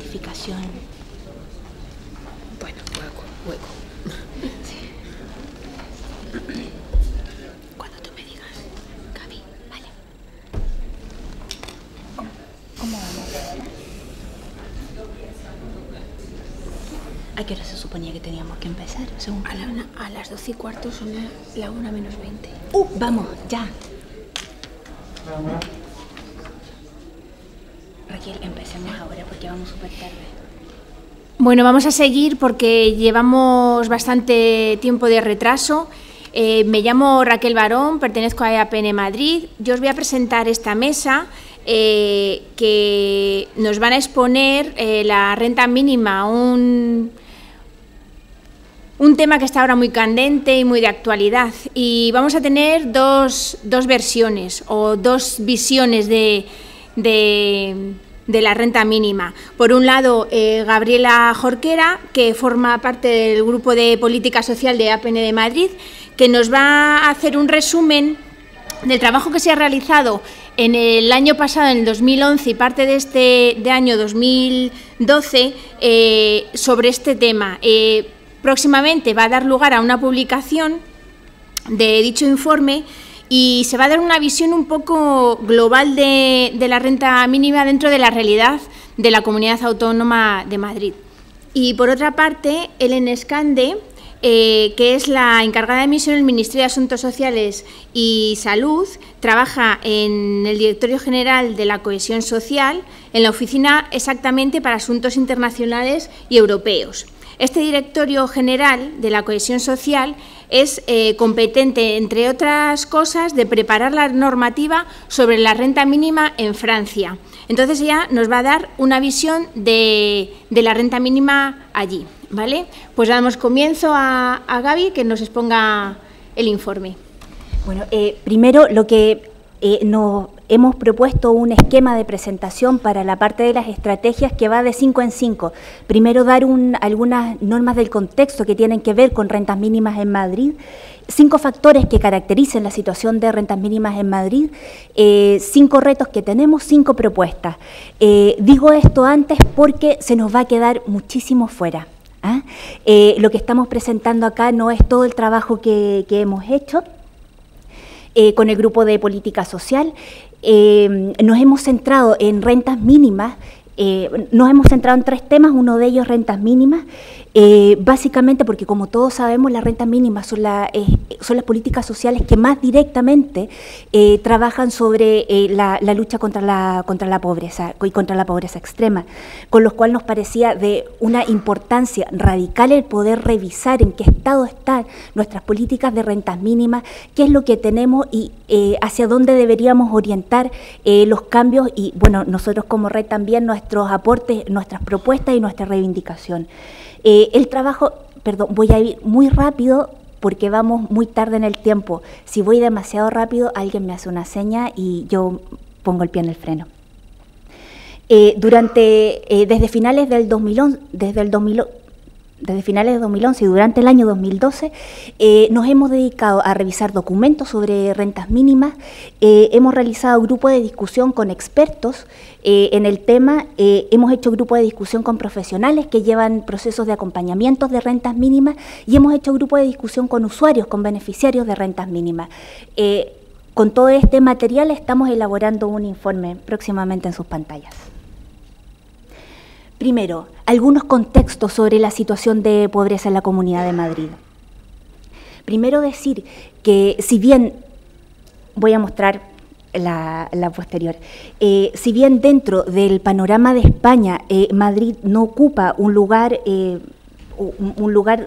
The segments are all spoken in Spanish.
modificación. Bueno, hueco. Sí. Cuando tú me digas, Gaby, vale. ¿Cómo vamos? ¿A qué hora se suponía que teníamos que empezar? Según A las 12:15 son la 1 menos 20. Vamos, ya. Raquel, empecemos ahora porque vamos súper tarde. Bueno, vamos a seguir porque llevamos bastante tiempo de retraso. Me llamo Raquel Barón, pertenezco a EAPN Madrid. Yo os voy a presentar esta mesa que nos van a exponer la renta mínima, un tema que está ahora muy candente y muy de actualidad. Y vamos a tener dos versiones o dos visiones de la renta mínima. Por un lado, Gabriela Jorquera, que forma parte del Grupo de Política Social de EAPN de Madrid, que nos va a hacer un resumen del trabajo que se ha realizado en el año pasado, en el 2011 y parte de este año 2012, sobre este tema. Próximamente va a dar lugar a una publicación de dicho informe y se va a dar una visión un poco global de la renta mínima dentro de la realidad de la Comunidad Autónoma de Madrid. Y por otra parte, Helen Escande, que es la encargada de misión del Ministerio de Asuntos Sociales y Salud, trabaja en el Directorio General de la Cohesión Social, en la Oficina exactamente para Asuntos Internacionales y Europeos. Este Directorio General de la Cohesión Social es competente, entre otras cosas, de preparar la normativa sobre la renta mínima en Francia. Entonces ella nos va a dar una visión de la renta mínima allí, ¿vale? Pues damos comienzo a Gaby, que nos exponga el informe. Bueno, primero lo que nos hemos propuesto un esquema de presentación para la parte de las estrategias que va de 5 en 5. Primero dar algunas normas del contexto que tienen que ver con rentas mínimas en Madrid, 5 factores que caractericen la situación de rentas mínimas en Madrid, 5 retos que tenemos, 5 propuestas. Digo esto antes porque se nos va a quedar muchísimo fuera. Lo que estamos presentando acá no es todo el trabajo que hemos hecho con el Grupo de Política Social. Nos hemos centrado en rentas mínimas, nos hemos centrado en 3 temas, uno de ellos rentas mínimas, básicamente porque, como todos sabemos, las rentas mínimas son las políticas sociales que más directamente trabajan sobre la lucha contra la pobreza y contra la pobreza extrema, con lo cual nos parecía de una importancia radical el poder revisar en qué estado están nuestras políticas de rentas mínimas, qué es lo que tenemos y hacia dónde deberíamos orientar los cambios y, bueno, nosotros como red también nuestros aportes, nuestras propuestas y nuestra reivindicación. El trabajo, perdón, voy a ir muy rápido porque vamos muy tarde en el tiempo. Si voy demasiado rápido, alguien me hace una seña y yo pongo el pie en el freno. Desde finales del 2011, desde finales de 2011 y durante el año 2012, nos hemos dedicado a revisar documentos sobre rentas mínimas, hemos realizado grupos de discusión con expertos en el tema, hemos hecho grupos de discusión con profesionales que llevan procesos de acompañamiento de rentas mínimas y hemos hecho grupos de discusión con usuarios, con beneficiarios de rentas mínimas. Con todo este material estamos elaborando un informe próximamente en sus pantallas. Primero, algunos contextos sobre la situación de pobreza en la Comunidad de Madrid. Primero decir que, si bien, voy a mostrar la posterior, si bien dentro del panorama de España Madrid no ocupa un lugar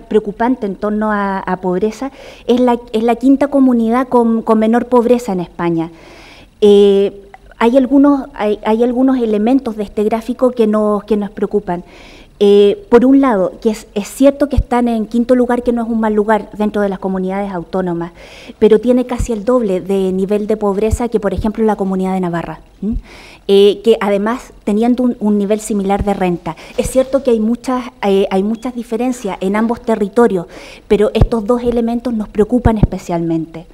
preocupante en torno a pobreza, es la quinta comunidad con menor pobreza en España. Hay algunos elementos de este gráfico que nos preocupan. Por un lado, que es cierto que están en quinto lugar, que no es un mal lugar dentro de las comunidades autónomas, pero tiene casi el doble de nivel de pobreza que, por ejemplo, la Comunidad de Navarra, que además teniendo un nivel similar de renta. Es cierto que hay muchas diferencias en ambos territorios, pero estos dos elementos nos preocupan especialmente.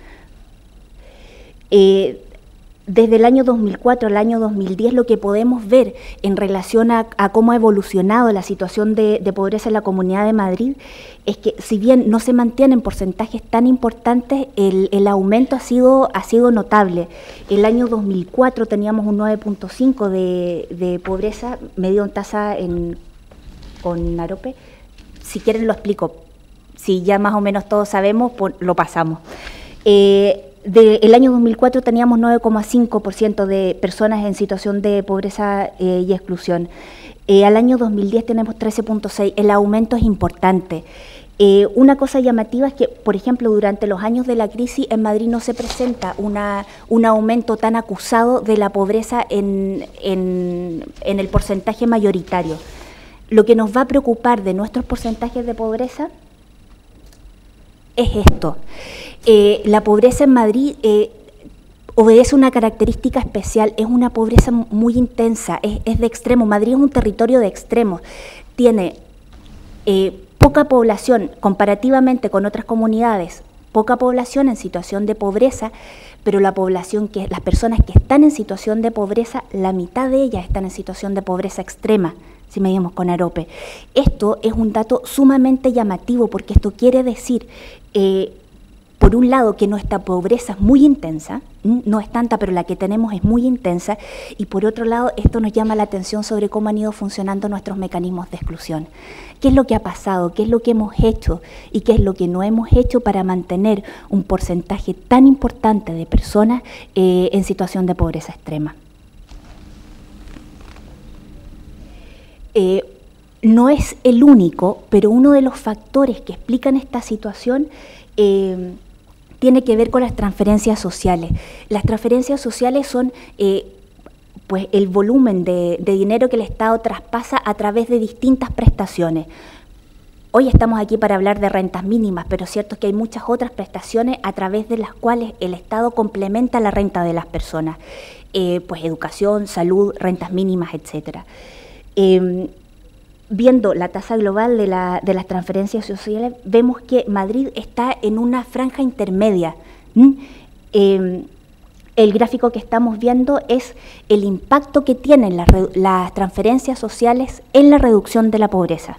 desde el año 2004 al año 2010 lo que podemos ver en relación a cómo ha evolucionado la situación de pobreza en la Comunidad de Madrid es que si bien no se mantienen porcentajes tan importantes, el aumento ha sido notable. El año 2004 teníamos un 9.5 de pobreza medido en tasa con AROPE. Si quieren lo explico, si ya más o menos todos sabemos, pues lo pasamos. El año 2004 teníamos 9,5% de personas en situación de pobreza y exclusión. Al año 2010 tenemos 13,6%. El aumento es importante. Una cosa llamativa es que, por ejemplo, durante los años de la crisis en Madrid no se presenta un aumento tan acusado de la pobreza en el porcentaje mayoritario. Lo que nos va a preocupar de nuestros porcentajes de pobreza es esto. La pobreza en Madrid obedece una característica especial, es una pobreza muy intensa, es de extremo. Madrid es un territorio de extremos, tiene poca población comparativamente con otras comunidades, poca población en situación de pobreza, pero las personas que están en situación de pobreza, la mitad de ellas están en situación de pobreza extrema, si medimos con AROPE. Esto es un dato sumamente llamativo porque esto quiere decir, por un lado, que nuestra pobreza es muy intensa, no es tanta, pero la que tenemos es muy intensa, y por otro lado, esto nos llama la atención sobre cómo han ido funcionando nuestros mecanismos de exclusión. ¿Qué es lo que ha pasado? ¿Qué es lo que hemos hecho? ¿Y qué es lo que no hemos hecho para mantener un porcentaje tan importante de personas en situación de pobreza extrema? No es el único, pero uno de los factores que explican esta situación tiene que ver con las transferencias sociales. Las transferencias sociales son pues el volumen de dinero que el Estado traspasa a través de distintas prestaciones. Hoy estamos aquí para hablar de rentas mínimas, pero es cierto que hay muchas otras prestaciones a través de las cuales el Estado complementa la renta de las personas, pues educación, salud, rentas mínimas, etcétera. Viendo la tasa global de las transferencias sociales, vemos que Madrid está en una franja intermedia. El gráfico que estamos viendo es el impacto que tienen las transferencias sociales en la reducción de la pobreza.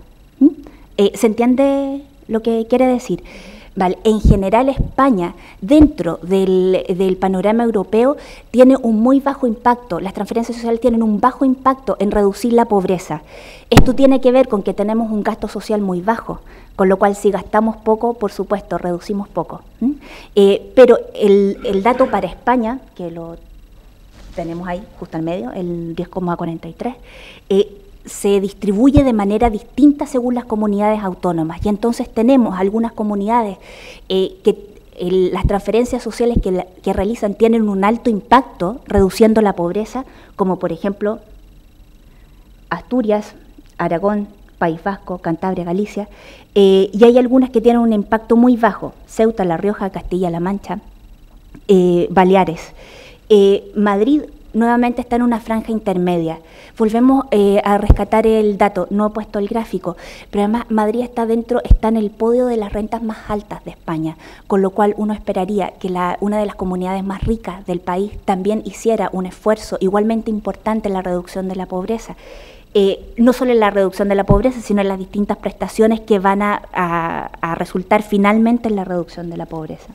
¿Se entiende lo que quiere decir? Vale. En general, España, dentro del panorama europeo, tiene un muy bajo impacto. Las transferencias sociales tienen un bajo impacto en reducir la pobreza. Esto tiene que ver con que tenemos un gasto social muy bajo, con lo cual si gastamos poco, por supuesto, reducimos poco. Pero el dato para España, que lo tenemos ahí justo al medio, el 10,43, se distribuye de manera distinta según las comunidades autónomas, y entonces tenemos algunas comunidades las transferencias sociales que realizan tienen un alto impacto reduciendo la pobreza, como por ejemplo Asturias, Aragón, País Vasco, Cantabria, Galicia, y hay algunas que tienen un impacto muy bajo: Ceuta, La Rioja, Castilla-La Mancha, Baleares. Madrid nuevamente está en una franja intermedia. Volvemos a rescatar el dato, no he puesto el gráfico, pero además Madrid está en el podio de las rentas más altas de España, con lo cual uno esperaría que una de las comunidades más ricas del país también hiciera un esfuerzo igualmente importante en la reducción de la pobreza. No solo en la reducción de la pobreza, sino en las distintas prestaciones que van a resultar finalmente en la reducción de la pobreza.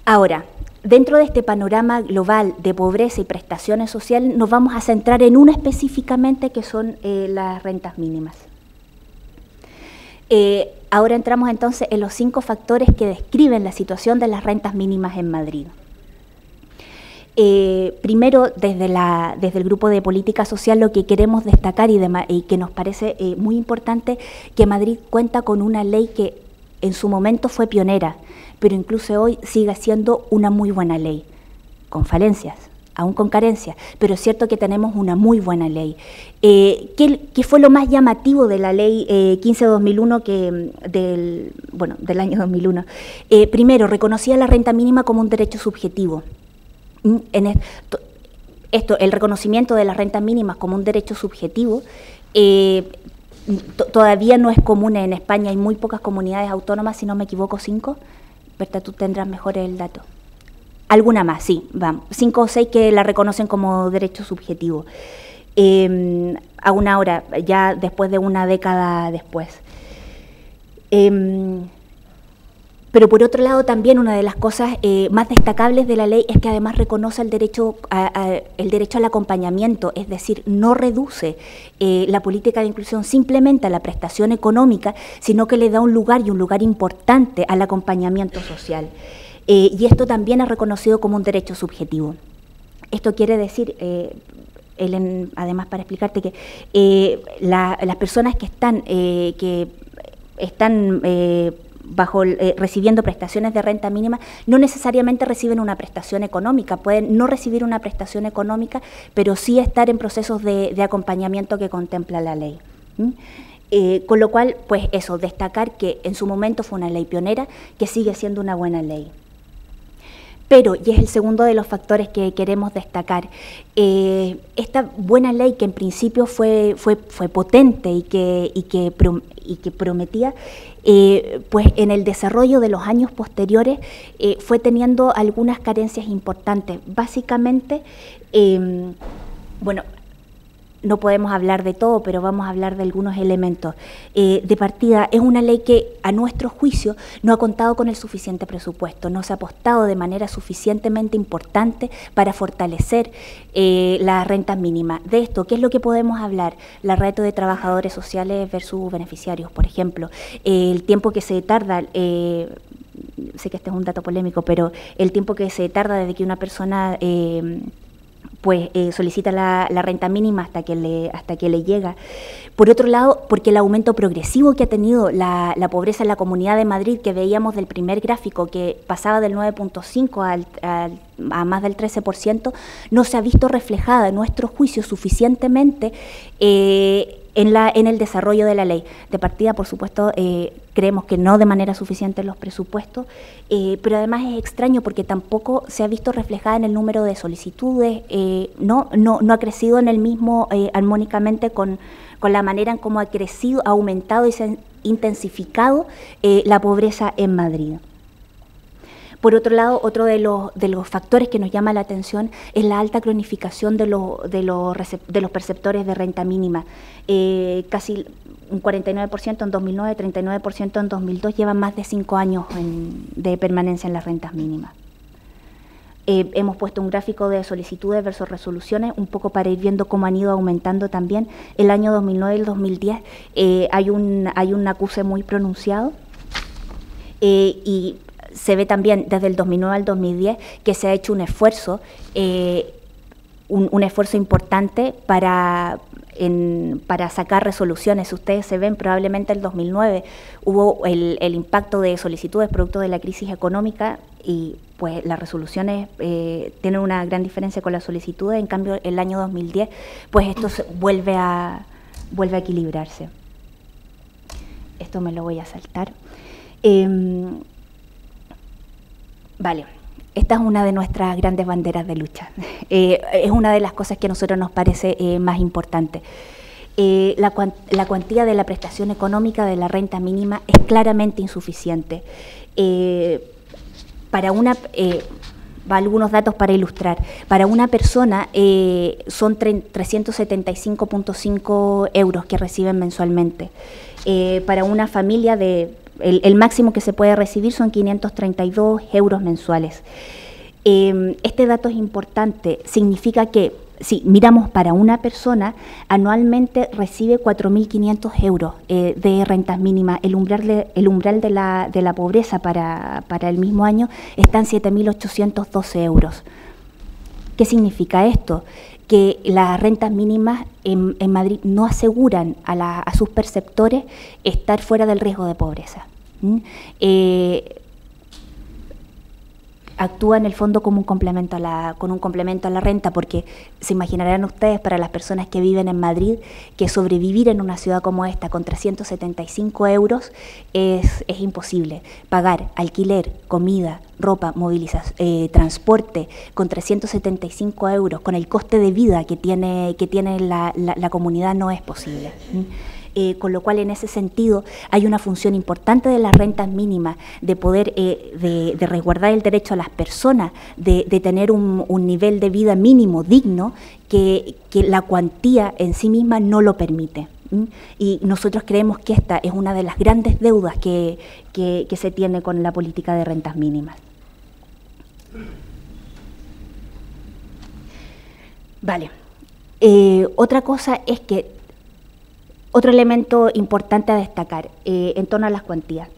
Ahora, dentro de este panorama global de pobreza y prestaciones sociales, nos vamos a centrar en una específicamente, que son las rentas mínimas. Ahora entramos entonces en los 5 factores que describen la situación de las rentas mínimas en Madrid. Primero, desde el Grupo de Política Social, lo que queremos destacar y que nos parece muy importante, que Madrid cuenta con una ley que en su momento fue pionera, pero incluso hoy sigue siendo una muy buena ley, con falencias, aún con carencias, pero es cierto que tenemos una muy buena ley. ¿Qué fue lo más llamativo de la ley 15/2001 del año 2001? Primero, reconocía la renta mínima como un derecho subjetivo. El reconocimiento de las rentas mínimas como un derecho subjetivo todavía no es común en España. Hay muy pocas comunidades autónomas, si no me equivoco, 5. Berta, tú tendrás mejor el dato. Alguna más, sí, vamos, 5 o 6 que la reconocen como derecho subjetivo. A una hora, ya después de una década después. Pero por otro lado también una de las cosas más destacables de la ley es que además reconoce el derecho al acompañamiento, es decir, no reduce la política de inclusión simplemente a la prestación económica, sino que le da un lugar y un lugar importante al acompañamiento social. Y esto también es reconocido como un derecho subjetivo. Esto quiere decir, además para explicarte que las personas que están recibiendo prestaciones de renta mínima, no necesariamente reciben una prestación económica, pueden no recibir una prestación económica, pero sí estar en procesos de acompañamiento que contempla la ley. Con lo cual, pues eso, destacar que en su momento fue una ley pionera, que sigue siendo una buena ley. Pero, y es el segundo de los factores que queremos destacar, esta buena ley que en principio fue potente y que prometía, pues en el desarrollo de los años posteriores fue teniendo algunas carencias importantes. Básicamente, bueno, no podemos hablar de todo, pero vamos a hablar de algunos elementos. De partida, es una ley que, a nuestro juicio, no ha contado con el suficiente presupuesto, no se ha apostado de manera suficientemente importante para fortalecer las rentas mínimas. De esto, ¿qué es lo que podemos hablar? La reto de trabajadores sociales versus beneficiarios, por ejemplo. El tiempo que se tarda, sé que este es un dato polémico, pero el tiempo que se tarda desde que una persona solicita la renta mínima hasta que le llega. Por otro lado, porque el aumento progresivo que ha tenido la pobreza en la Comunidad de Madrid, que veíamos del primer gráfico, que pasaba del 9.5 a más del 13%, no se ha visto reflejada, en nuestro juicio, suficientemente en el desarrollo de la ley. De partida, por supuesto, creemos que no de manera suficiente en los presupuestos, pero además es extraño porque tampoco se ha visto reflejada en el número de solicitudes, no ha crecido en el mismo armónicamente con la manera en cómo ha crecido, ha aumentado y se ha intensificado la pobreza en Madrid. Por otro lado, otro de los factores que nos llama la atención es la alta cronificación de los perceptores de renta mínima. Casi un 49% en 2009, 39% en 2002, llevan más de 5 años de permanencia en las rentas mínimas. Hemos puesto un gráfico de solicitudes versus resoluciones, un poco para ir viendo cómo han ido aumentando también. El año 2009 y el 2010 hay un acuse muy pronunciado y se ve también desde el 2009 al 2010 que se ha hecho un esfuerzo importante para sacar resoluciones. Ustedes se ven, probablemente el 2009 hubo el impacto de solicitudes producto de la crisis económica y pues las resoluciones tienen una gran diferencia con las solicitudes. En cambio, el año 2010, pues esto vuelve a equilibrarse. Esto me lo voy a saltar. Vale, esta es una de nuestras grandes banderas de lucha. Es una de las cosas que a nosotros nos parece más importante. La cuantía de la prestación económica de la renta mínima es claramente insuficiente. Algunos datos para ilustrar. Para una persona son 375.5 euros que reciben mensualmente. Para una familia el máximo que se puede recibir son 532 euros mensuales. Este dato es importante, significa que si miramos para una persona, anualmente recibe 4.500 euros de rentas mínimas. El umbral de la pobreza para el mismo año está en 7.812 euros. ¿Qué significa esto? Que las rentas mínimas en Madrid no aseguran a sus perceptores estar fuera del riesgo de pobreza. Actúa en el fondo como un complemento a la renta, porque se imaginarán ustedes, para las personas que viven en Madrid, que sobrevivir en una ciudad como esta con 375 euros es imposible. Pagar alquiler, comida, ropa, transporte con 375 euros, con el coste de vida que tiene la comunidad, no es posible. con lo cual en ese sentido hay una función importante de las rentas mínimas de poder de resguardar el derecho a las personas de tener un nivel de vida mínimo digno que la cuantía en sí misma no lo permite. Y nosotros creemos que esta es una de las grandes deudas que se tiene con la política de rentas mínimas. Vale. Otra cosa es que, otro elemento importante a destacar en torno a las cuantías.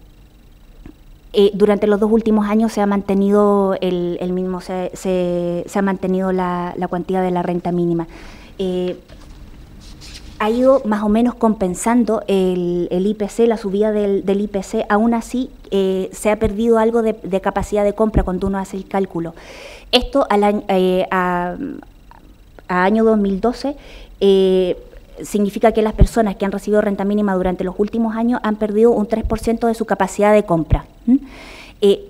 Durante los 2 últimos años se ha mantenido se ha mantenido la cuantía de la renta mínima. Ha ido más o menos compensando el IPC, la subida del IPC, aún así se ha perdido algo de capacidad de compra cuando uno hace el cálculo. Esto a año 2012 significa que las personas que han recibido renta mínima durante los últimos años han perdido un 3% de su capacidad de compra.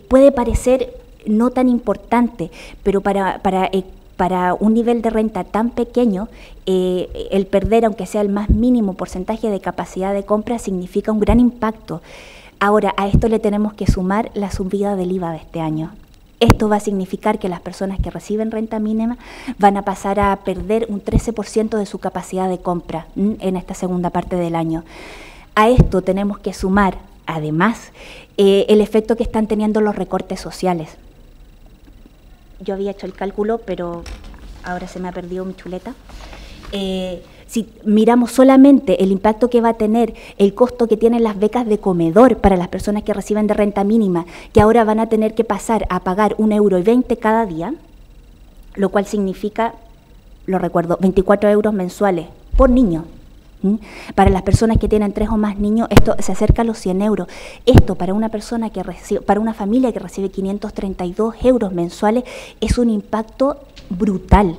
Puede parecer no tan importante, pero para un nivel de renta tan pequeño, el perder, aunque sea el más mínimo porcentaje de capacidad de compra, significa un gran impacto. Ahora, a esto le tenemos que sumar la subida del IVA de este año. Esto va a significar que las personas que reciben renta mínima van a pasar a perder un 13% de su capacidad de compra en esta segunda parte del año. A esto tenemos que sumar, además, el efecto que están teniendo los recortes sociales. Yo había hecho el cálculo, pero ahora se me ha perdido mi chuleta. Si miramos solamente el impacto que va a tener el costo que tienen las becas de comedor para las personas que reciben de renta mínima, que ahora van a tener que pasar a pagar 1,20 € cada día, lo cual significa, lo recuerdo, 24 € mensuales por niño. Para las personas que tienen 3 o más niños, esto se acerca a los 100 €. Esto para una persona que para una familia que recibe 532 € mensuales es un impacto brutal.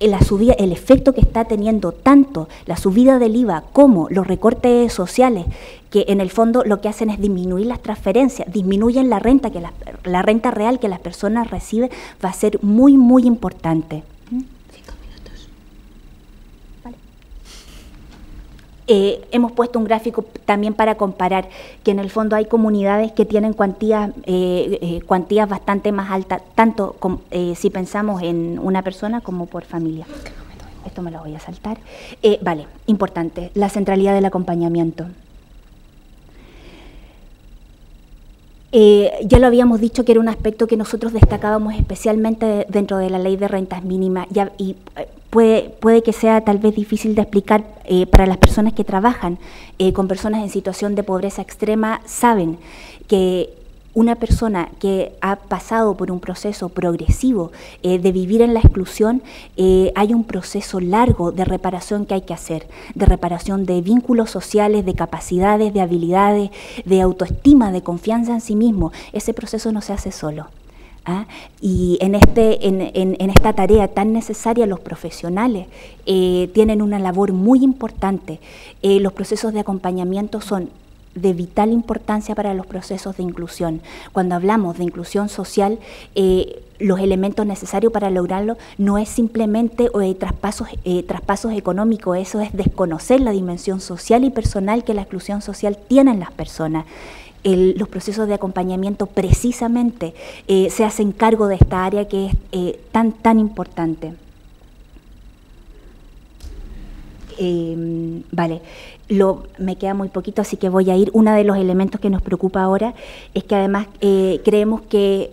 La subida, el efecto que está teniendo tanto la subida del IVA como los recortes sociales, que en el fondo lo que hacen es disminuir las transferencias, disminuyen la renta la renta real que las personas reciben, va a ser muy, muy importante. 5 minutos. Vale. Hemos puesto un gráfico también para comparar que en el fondo hay comunidades que tienen cuantías bastante más altas, tanto si pensamos en una persona como por familia. Esto me lo voy a saltar. Vale, importante, la centralidad del acompañamiento. Ya lo habíamos dicho que era un aspecto que nosotros destacábamos especialmente dentro de la ley de rentas mínimas y puede que sea tal vez difícil de explicar para las personas que trabajan con personas en situación de pobreza extrema. Saben que una persona que ha pasado por un proceso progresivo de vivir en la exclusión, hay un proceso largo de reparación que hay que hacer, de reparación de vínculos sociales, de capacidades, de habilidades, de autoestima, de confianza en sí mismo. Ese proceso no se hace solo. Y en esta tarea tan necesaria los profesionales tienen una labor muy importante. Los procesos de acompañamiento son de vital importancia para los procesos de inclusión. Cuando hablamos de inclusión social, los elementos necesarios para lograrlo no es simplemente traspasos económicos, eso es desconocer la dimensión social y personal que la exclusión social tiene en las personas. Los procesos de acompañamiento precisamente se hacen cargo de esta área que es tan importante. Vale, me queda muy poquito, así que voy a ir. Uno de los elementos que nos preocupa ahora es que además creemos que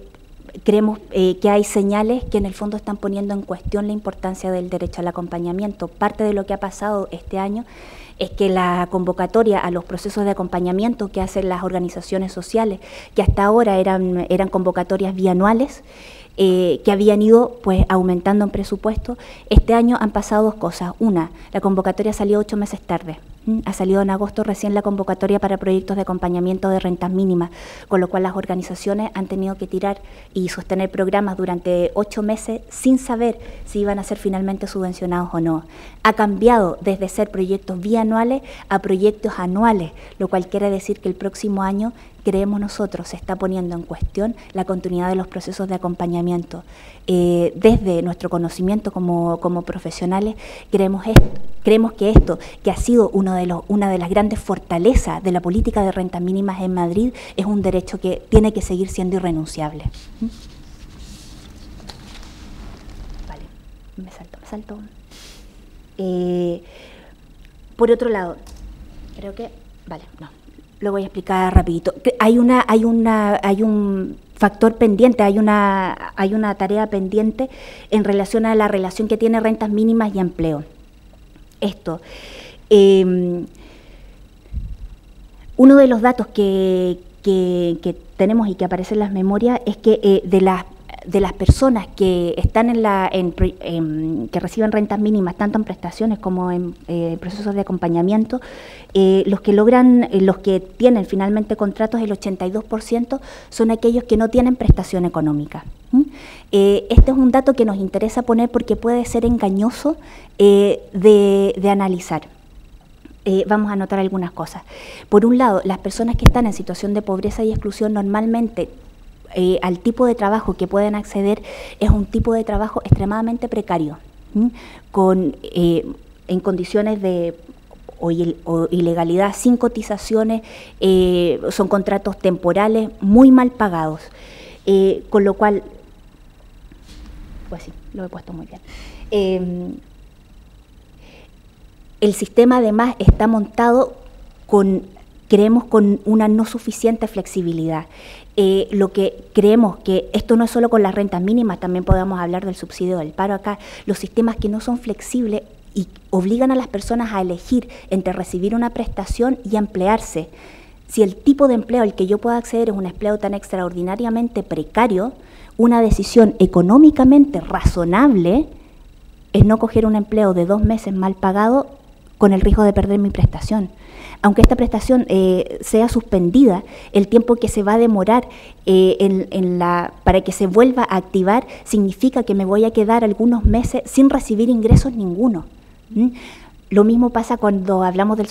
hay señales que en el fondo están poniendo en cuestión la importancia del derecho al acompañamiento. Parte de lo que ha pasado este año es que la convocatoria a los procesos de acompañamiento que hacen las organizaciones sociales, que hasta ahora eran convocatorias bianuales, que habían ido pues aumentando en presupuesto, este año han pasado 2 cosas. Una, la convocatoria salió 8 meses tarde. Ha salido en agosto recién la convocatoria para proyectos de acompañamiento de rentas mínimas, con lo cual las organizaciones han tenido que tirar y sostener programas durante 8 meses sin saber si iban a ser finalmente subvencionados o no. Ha cambiado desde ser proyectos bianuales a proyectos anuales, lo cual quiere decir que el próximo año creemos nosotros, se está poniendo en cuestión la continuidad de los procesos de acompañamiento. Desde nuestro conocimiento como profesionales, creemos que esto, que ha sido una de las grandes fortalezas de la política de rentas mínimas en Madrid, es un derecho que tiene que seguir siendo irrenunciable. Vale, me salto. Por otro lado, creo que, vale, no. Lo voy a explicar rapidito. Hay un factor pendiente, hay una tarea pendiente en relación a la relación que tiene rentas mínimas y empleo. Esto, uno de los datos que tenemos y que aparece en las memorias es que de las personas que están que reciben rentas mínimas, tanto en prestaciones como en procesos de acompañamiento, los que tienen finalmente contratos, el 82% son aquellos que no tienen prestación económica. Este es un dato que nos interesa poner porque puede ser engañoso de analizar. Vamos a anotar algunas cosas. Por un lado, las personas que están en situación de pobreza y exclusión normalmente al tipo de trabajo que pueden acceder es un tipo de trabajo extremadamente precario, en condiciones de o ilegalidad, sin cotizaciones, son contratos temporales muy mal pagados, con lo cual, pues sí, lo he puesto muy bien. El sistema además está montado creemos con una no suficiente flexibilidad. Lo que creemos que esto no es solo con las rentas mínimas, también podemos hablar del subsidio del paro acá, los sistemas que no son flexibles y obligan a las personas a elegir entre recibir una prestación y emplearse. Si el tipo de empleo al que yo pueda acceder es un empleo tan extraordinariamente precario, una decisión económicamente razonable es no coger un empleo de 2 meses mal pagado con el riesgo de perder mi prestación. Aunque esta prestación sea suspendida, el tiempo que se va a demorar para que se vuelva a activar significa que me voy a quedar algunos meses sin recibir ingresos ninguno. Lo mismo pasa cuando hablamos del